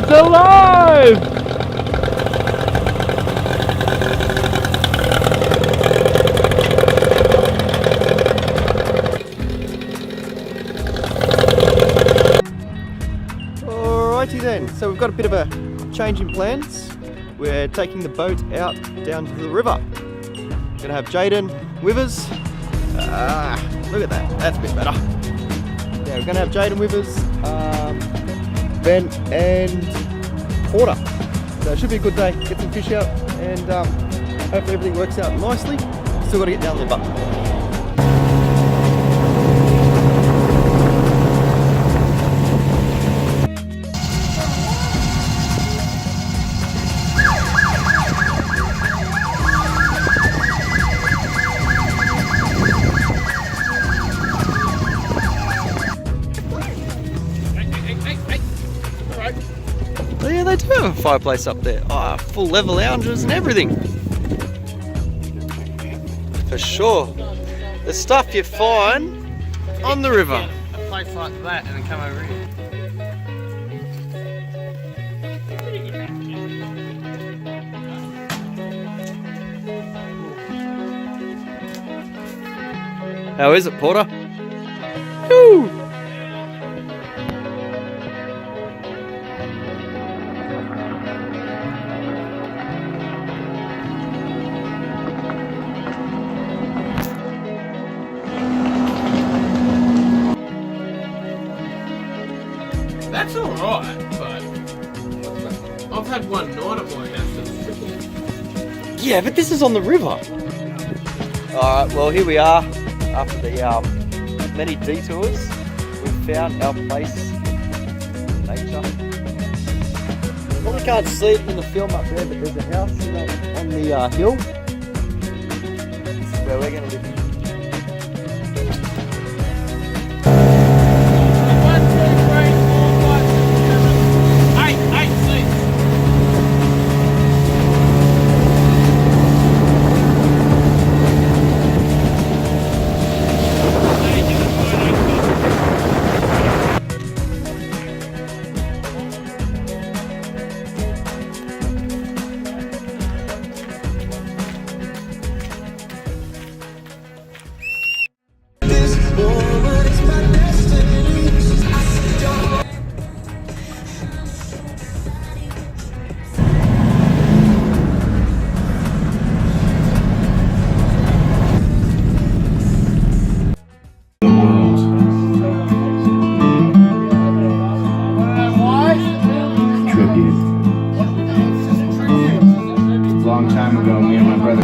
It's alive! Alrighty then, so we've got a bit of a change in plans. We're taking the boat out down to the river. Gonna have Jaden with us. Look at that, that's a bit better. Yeah, we're gonna have Jaden with us, Ben and Porter. So it should be a good day, get some fish out, and hopefully everything works out nicely. Still gotta get down the river. Oh yeah, they do have a fireplace up there. Oh, full leather lounges and everything. For sure. The stuff you find on the river. A place like that and then come over here. How is it, Porter? Woo! That's alright, but I've had one night at my house that's tricky. Yeah, but this is on the river. Alright, well here we are. After the many detours, we've found our place in nature. Probably can't see it in the film up there, but there's a house on the hill. This is where we're going to live. Long time ago, me and my brother.